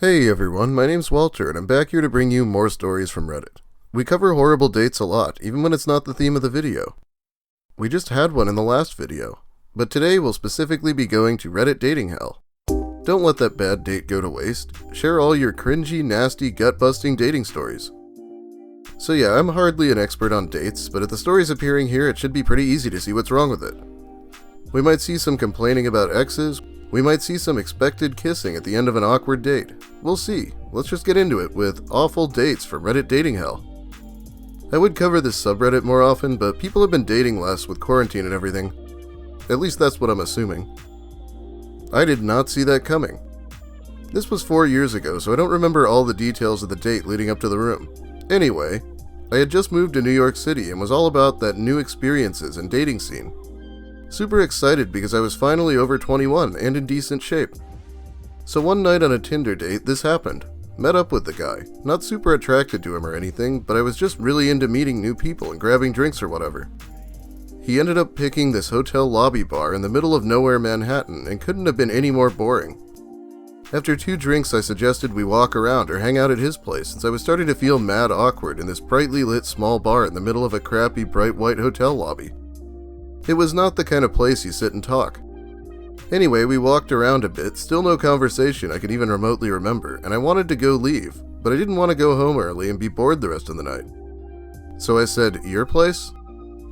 Hey everyone, my name's Walter, and I'm back here to bring you more stories from Reddit. We cover horrible dates a lot, even when it's not the theme of the video. We just had one in the last video, but today we'll specifically be going to Reddit DatingHell. Don't let that bad date go to waste. Share all your cringy, nasty, gut-busting dating stories. So yeah, I'm hardly an expert on dates, but if the story's appearing here, it should be pretty easy to see what's wrong with it. We might see some complaining about exes. We might see some expected kissing at the end of an awkward date. We'll see. Let's just get into it with awful dates from Reddit DatingHell. I would cover this subreddit more often, but people have been dating less with quarantine and everything. At least that's what I'm assuming. I did not see that coming. This was 4 years ago, so I don't remember all the details of the date leading up to the room. Anyway, I had just moved to New York City and was all about that new experiences and dating scene. Super excited because I was finally over 21 and in decent shape. So one night on a Tinder date, this happened. Met up with the guy. Not super attracted to him or anything, but I was just really into meeting new people and grabbing drinks or whatever. He ended up picking this hotel lobby bar in the middle of nowhere Manhattan and couldn't have been any more boring. After 2 drinks, I suggested we walk around or hang out at his place since I was starting to feel mad awkward in this brightly lit small bar in the middle of a crappy bright white hotel lobby. It was not the kind of place you sit and talk. Anyway, we walked around a bit, still no conversation I could even remotely remember, and I wanted to go leave, but I didn't want to go home early and be bored the rest of the night. So I said, "Your place?"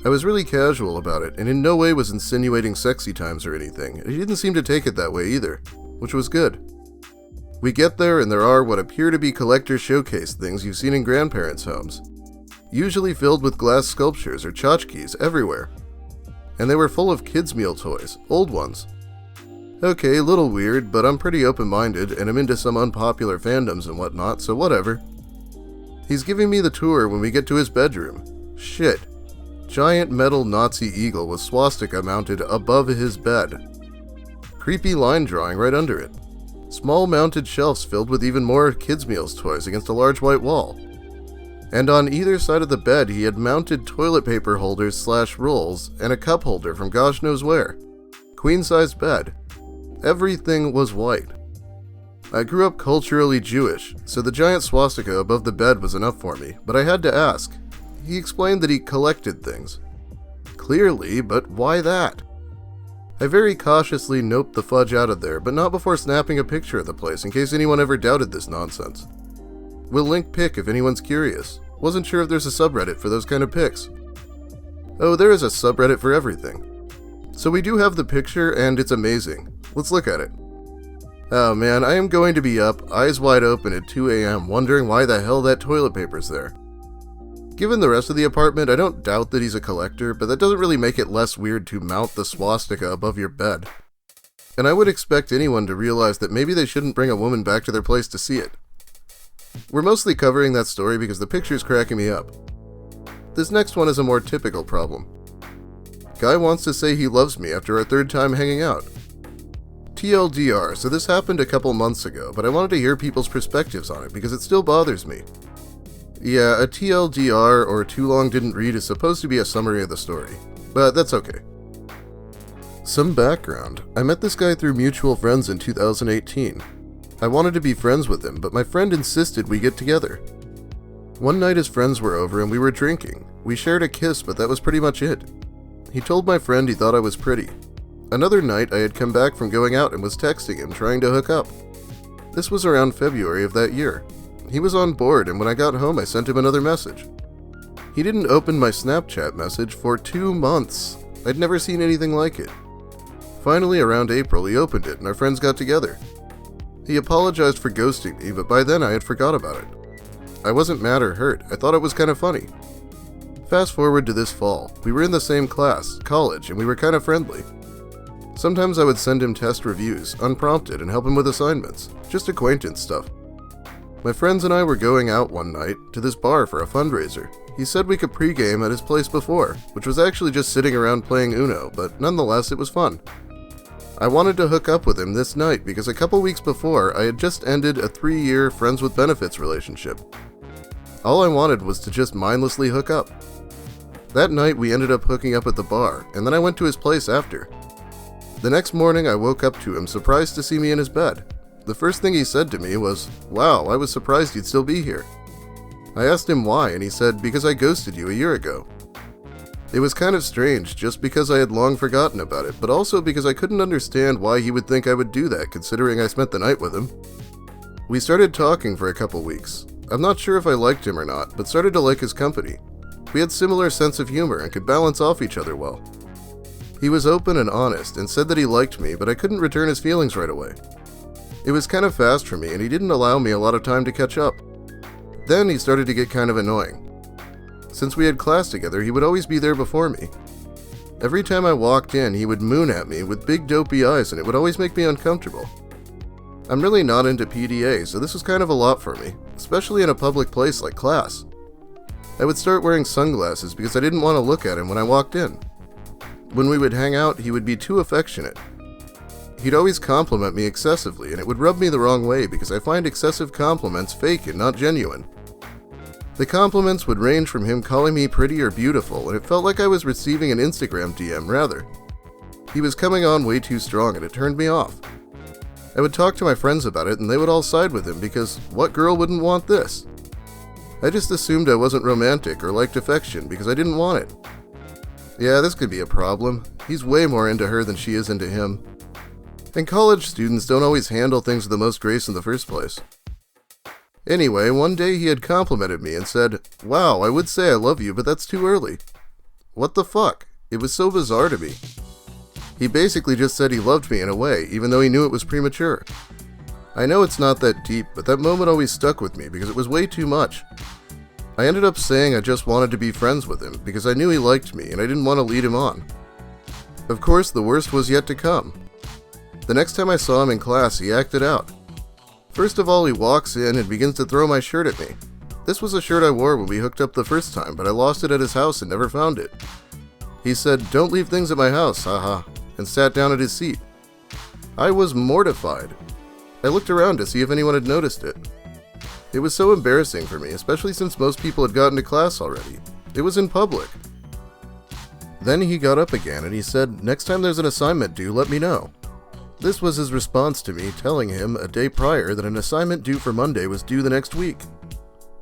I was really casual about it, and in no way was insinuating sexy times or anything, and he didn't seem to take it that way either, which was good. We get there and there are what appear to be collector showcase things you've seen in grandparents' homes, usually filled with glass sculptures or tchotchkes everywhere. And they were full of kids' meal toys, old ones. Okay, a little weird, but I'm pretty open-minded and I'm into some unpopular fandoms and whatnot, so whatever. He's giving me the tour when we get to his bedroom. Shit. Giant metal Nazi eagle with swastika mounted above his bed. Creepy line drawing right under it. Small mounted shelves filled with even more kids' meals toys against a large white wall. And on either side of the bed, he had mounted toilet paper holders / rolls and a cup holder from gosh knows where. Queen-sized bed. Everything was white. I grew up culturally Jewish, so the giant swastika above the bed was enough for me, but I had to ask. He explained that he collected things. Clearly, but why that? I very cautiously noped the fudge out of there, but not before snapping a picture of the place in case anyone ever doubted this nonsense. We'll link pic if anyone's curious. Wasn't sure if there's a subreddit for those kind of pics. Oh, there is a subreddit for everything. So we do have the picture and it's amazing. Let's look at it. Oh man, I am going to be up, eyes wide open at 2 a.m. wondering why the hell that toilet paper's there. Given the rest of the apartment, I don't doubt that he's a collector, but that doesn't really make it less weird to mount the swastika above your bed. And I would expect anyone to realize that maybe they shouldn't bring a woman back to their place to see it. We're mostly covering that story because the picture's cracking me up. This next one is a more typical problem. Guy wants to say he loves me after our 3rd time hanging out. TLDR, so this happened a couple months ago, but I wanted to hear people's perspectives on it because it still bothers me. Yeah, a TLDR or too long didn't read is supposed to be a summary of the story, but that's okay. Some background. I met this guy through mutual friends in 2018. I wanted to be friends with him, but my friend insisted we get together. One night his friends were over and we were drinking. We shared a kiss, but that was pretty much it. He told my friend he thought I was pretty. Another night I had come back from going out and was texting him trying to hook up. This was around February of that year. He was on board and when I got home I sent him another message. He didn't open my Snapchat message for 2 months. I'd never seen anything like it. Finally around April he opened it and our friends got together. He apologized for ghosting me, but by then I had forgot about it. I wasn't mad or hurt, I thought it was kind of funny. Fast forward to this fall, we were in the same class, college, and we were kind of friendly. Sometimes I would send him test reviews, unprompted, and help him with assignments, just acquaintance stuff. My friends and I were going out one night to this bar for a fundraiser. He said we could pregame at his place before, which was actually just sitting around playing Uno, but nonetheless it was fun. I wanted to hook up with him this night because a couple weeks before I had just ended a 3-year friends with benefits relationship. All I wanted was to just mindlessly hook up. That night we ended up hooking up at the bar, and then I went to his place after. The next morning I woke up to him surprised to see me in his bed. The first thing he said to me was, "Wow, I was surprised you'd still be here." I asked him why, and he said, "Because I ghosted you a year ago." It was kind of strange, just because I had long forgotten about it, but also because I couldn't understand why he would think I would do that, considering I spent the night with him. We started talking for a couple weeks. I'm not sure if I liked him or not, but started to like his company. We had similar sense of humor and could balance off each other well. He was open and honest and said that he liked me, but I couldn't return his feelings right away. It was kind of fast for me, and he didn't allow me a lot of time to catch up. Then he started to get kind of annoying. Since we had class together, he would always be there before me. Every time I walked in, he would moon at me with big dopey eyes, and it would always make me uncomfortable. I'm really not into PDA, so this was kind of a lot for me, especially in a public place like class. I would start wearing sunglasses because I didn't want to look at him when I walked in. When we would hang out, he would be too affectionate. He'd always compliment me excessively, and it would rub me the wrong way because I find excessive compliments fake and not genuine. The compliments would range from him calling me pretty or beautiful, and it felt like I was receiving an Instagram DM rather. He was coming on way too strong, and it turned me off. I would talk to my friends about it, and they would all side with him because what girl wouldn't want this? I just assumed I wasn't romantic or liked affection because I didn't want it. Yeah, this could be a problem. He's way more into her than she is into him. And college students don't always handle things with the most grace in the first place. Anyway, one day he had complimented me and said, "Wow, I would say I love you, but that's too early." What the fuck? It was so bizarre to me. He basically just said he loved me in a way, even though he knew it was premature. I know it's not that deep, but that moment always stuck with me because it was way too much. I ended up saying I just wanted to be friends with him because I knew he liked me and I didn't want to lead him on. Of course, the worst was yet to come. The next time I saw him in class, he acted out. First of all, he walks in and begins to throw my shirt at me. This was a shirt I wore when we hooked up the first time, but I lost it at his house and never found it. He said, "Don't leave things at my house, haha," and sat down at his seat. I was mortified. I looked around to see if anyone had noticed it. It was so embarrassing for me, especially since most people had gotten to class already. It was in public. Then he got up again and he said, "Next time there's an assignment due, let me know." This was his response to me telling him a day prior that an assignment due for Monday was due the next week.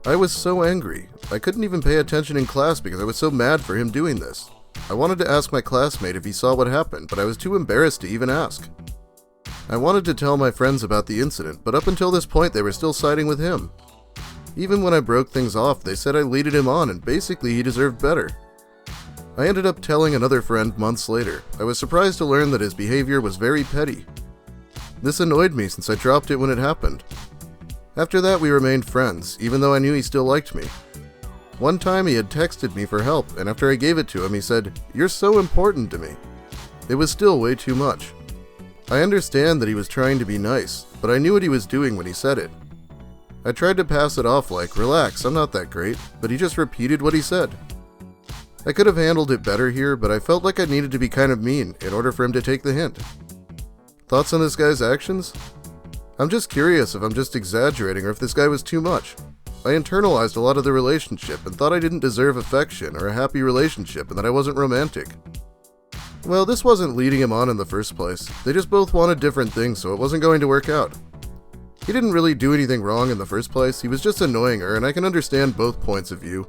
I was so angry. I couldn't even pay attention in class because I was so mad for him doing this. I wanted to ask my classmate if he saw what happened, but I was too embarrassed to even ask. I wanted to tell my friends about the incident, but up until this point they were still siding with him. Even when I broke things off, they said I leaded him on and basically he deserved better. I ended up telling another friend months later. I was surprised to learn that his behavior was very petty. This annoyed me since I dropped it when it happened. After that we remained friends, even though I knew he still liked me. One time he had texted me for help, and after I gave it to him he said, "You're so important to me." It was still way too much. I understand that he was trying to be nice, but I knew what he was doing when he said it. I tried to pass it off like, "Relax, I'm not that great," but he just repeated what he said. I could have handled it better here, but I felt like I needed to be kind of mean in order for him to take the hint. Thoughts on this guy's actions? I'm just curious if I'm just exaggerating or if this guy was too much. I internalized a lot of the relationship and thought I didn't deserve affection or a happy relationship and that I wasn't romantic. Well, this wasn't leading him on in the first place. They just both wanted different things, so it wasn't going to work out. He didn't really do anything wrong in the first place, he was just annoying her, and I can understand both points of view.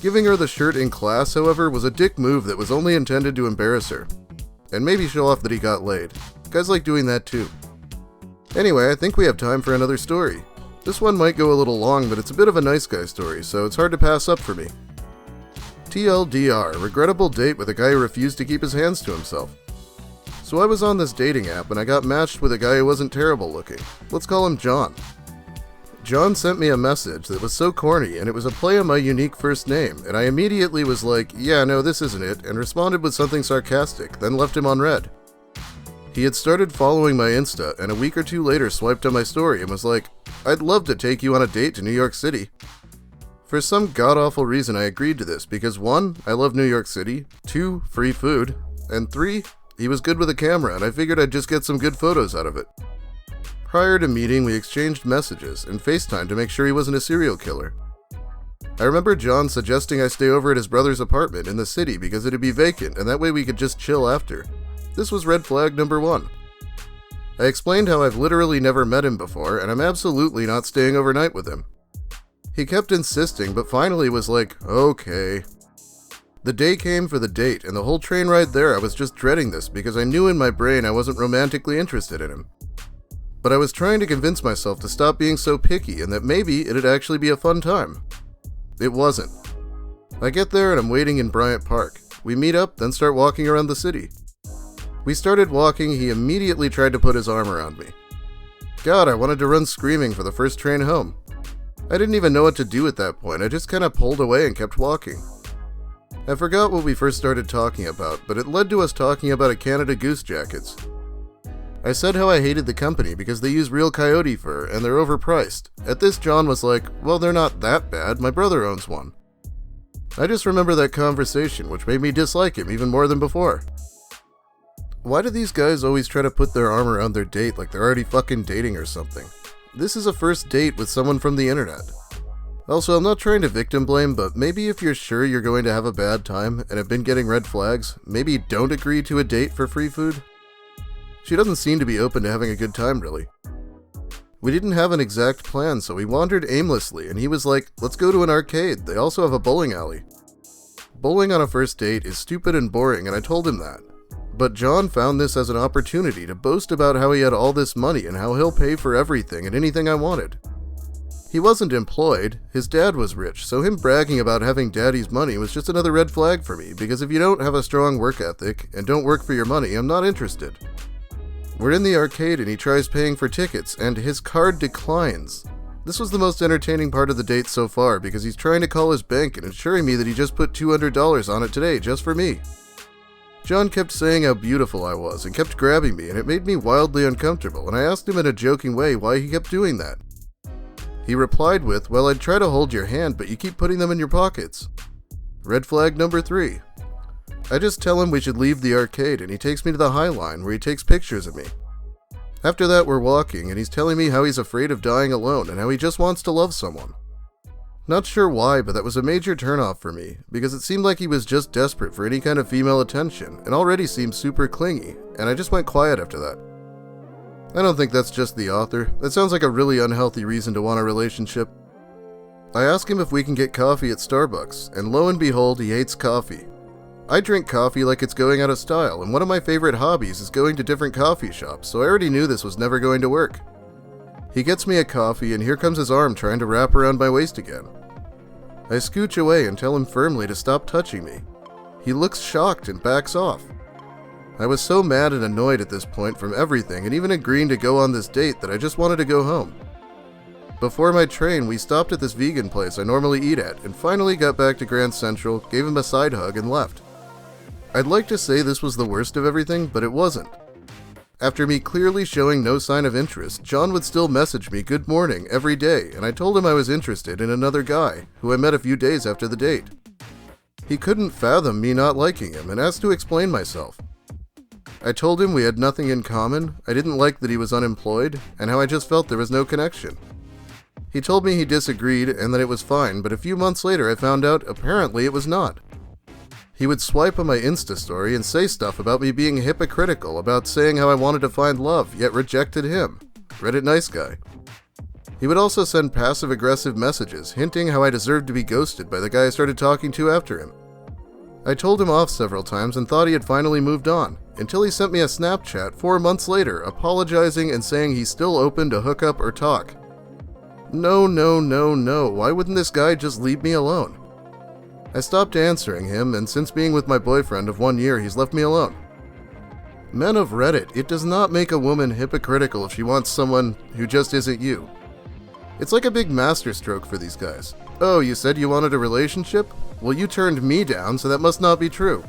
Giving her the shirt in class, however, was a dick move that was only intended to embarrass her. And maybe show off that he got laid. Guys like doing that too. Anyway, I think we have time for another story. This one might go a little long, but it's a bit of a nice guy story, so it's hard to pass up for me. TLDR, regrettable date with a guy who refused to keep his hands to himself. So I was on this dating app and I got matched with a guy who wasn't terrible looking. Let's call him John. John sent me a message that was so corny, and it was a play on my unique first name, and I immediately was like, "Yeah, no, this isn't it," and responded with something sarcastic, then left him on read. He had started following my Insta, and a week or two later swiped on my story and was like, "I'd love to take you on a date to New York City." For some god-awful reason I agreed to this because 1, I love New York City, 2, free food, and 3, he was good with a camera and I figured I'd just get some good photos out of it. Prior to meeting, we exchanged messages and FaceTime to make sure he wasn't a serial killer. I remember John suggesting I stay over at his brother's apartment in the city because it'd be vacant and that way we could just chill after. This was red flag number 1. I explained how I've literally never met him before, and I'm absolutely not staying overnight with him. He kept insisting, but finally was like, okay. The day came for the date, and the whole train ride there I was just dreading this because I knew in my brain I wasn't romantically interested in him. But I was trying to convince myself to stop being so picky and that maybe it'd actually be a fun time. It wasn't. I get there and I'm waiting in Bryant Park. We meet up, then start walking around the city. We started walking, he immediately tried to put his arm around me. God, I wanted to run screaming for the first train home. I didn't even know what to do at that point, I just kinda pulled away and kept walking. I forgot what we first started talking about, but it led to us talking about a Canada Goose jackets. I said how I hated the company because they use real coyote fur and they're overpriced. At this, John was like, well, they're not that bad, my brother owns one. I just remember that conversation, which made me dislike him even more than before. Why do these guys always try to put their arm around their date like they're already fucking dating or something? This is a first date with someone from the internet. Also, I'm not trying to victim blame, but maybe if you're sure you're going to have a bad time and have been getting red flags, maybe don't agree to a date for free food. She doesn't seem to be open to having a good time, really. We didn't have an exact plan, so we wandered aimlessly, and he was like, let's go to an arcade, they also have a bowling alley. Bowling on a first date is stupid and boring, and I told him that. But John found this as an opportunity to boast about how he had all this money and how he'll pay for everything and anything I wanted. He wasn't employed, his dad was rich, so him bragging about having daddy's money was just another red flag for me, because if you don't have a strong work ethic and don't work for your money, I'm not interested. We're in the arcade and he tries paying for tickets, and his card declines. This was the most entertaining part of the date so far, because he's trying to call his bank and assuring me that he just put $200 on it today, just for me. John kept saying how beautiful I was, and kept grabbing me, and it made me wildly uncomfortable, and I asked him in a joking way why he kept doing that. He replied with, well, I'd try to hold your hand, but you keep putting them in your pockets. Red flag number 3. I just tell him we should leave the arcade, and he takes me to the High Line, where he takes pictures of me. After that, we're walking, and he's telling me how he's afraid of dying alone, and how he just wants to love someone. Not sure why, but that was a major turnoff for me, because it seemed like he was just desperate for any kind of female attention, and already seemed super clingy, and I just went quiet after that. I don't think that's just the author. That sounds like a really unhealthy reason to want a relationship. I ask him if we can get coffee at Starbucks, and lo and behold, he hates coffee. I drink coffee like it's going out of style, and one of my favorite hobbies is going to different coffee shops, so I already knew this was never going to work. He gets me a coffee, and here comes his arm trying to wrap around my waist again. I scooch away and tell him firmly to stop touching me. He looks shocked and backs off. I was so mad and annoyed at this point from everything and even agreeing to go on this date that I just wanted to go home. Before my train, we stopped at this vegan place I normally eat at and finally got back to Grand Central, gave him a side hug, and left. I'd like to say this was the worst of everything, but it wasn't. After me clearly showing no sign of interest, John would still message me good morning every day, and I told him I was interested in another guy, who I met a few days after the date. He couldn't fathom me not liking him and asked to explain myself. I told him we had nothing in common, I didn't like that he was unemployed, and how I just felt there was no connection. He told me he disagreed and that it was fine, but a few months later I found out apparently it was not. He would swipe on my Insta story and say stuff about me being hypocritical, about saying how I wanted to find love, yet rejected him. Reddit nice guy. He would also send passive-aggressive messages, hinting how I deserved to be ghosted by the guy I started talking to after him. I told him off several times and thought he had finally moved on, until he sent me a Snapchat 4 months later, apologizing and saying he's still open to hook up or talk. No, why wouldn't this guy just leave me alone? I stopped answering him, and since being with my boyfriend of 1 year, he's left me alone. Men of Reddit, it does not make a woman hypocritical if she wants someone who just isn't you. It's like a big masterstroke for these guys. Oh, you said you wanted a relationship? Well, you turned me down, so that must not be true.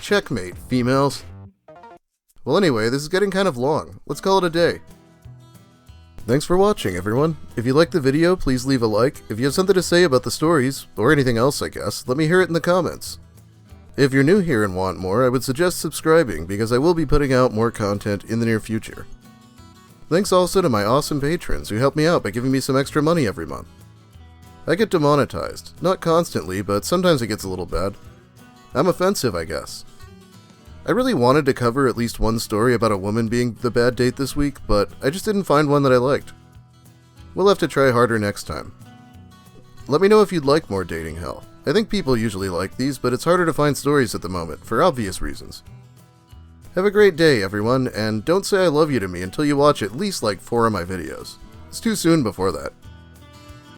Checkmate, females. Well, anyway, this is getting kind of long. Let's call it a day. Thanks for watching, everyone. If you liked the video, please leave a like. If you have something to say about the stories, or anything else I guess, let me hear it in the comments. If you're new here and want more, I would suggest subscribing, because I will be putting out more content in the near future. Thanks also to my awesome patrons who help me out by giving me some extra money every month. I get demonetized. Not constantly, but sometimes it gets a little bad. I'm offensive, I guess. I really wanted to cover at least one story about a woman being the bad date this week, but I just didn't find one that I liked. We'll have to try harder next time. Let me know if you'd like more Dating Hell. I think people usually like these, but it's harder to find stories at the moment, for obvious reasons. Have a great day, everyone, and don't say I love you to me until you watch at least like 4 of my videos. It's too soon before that.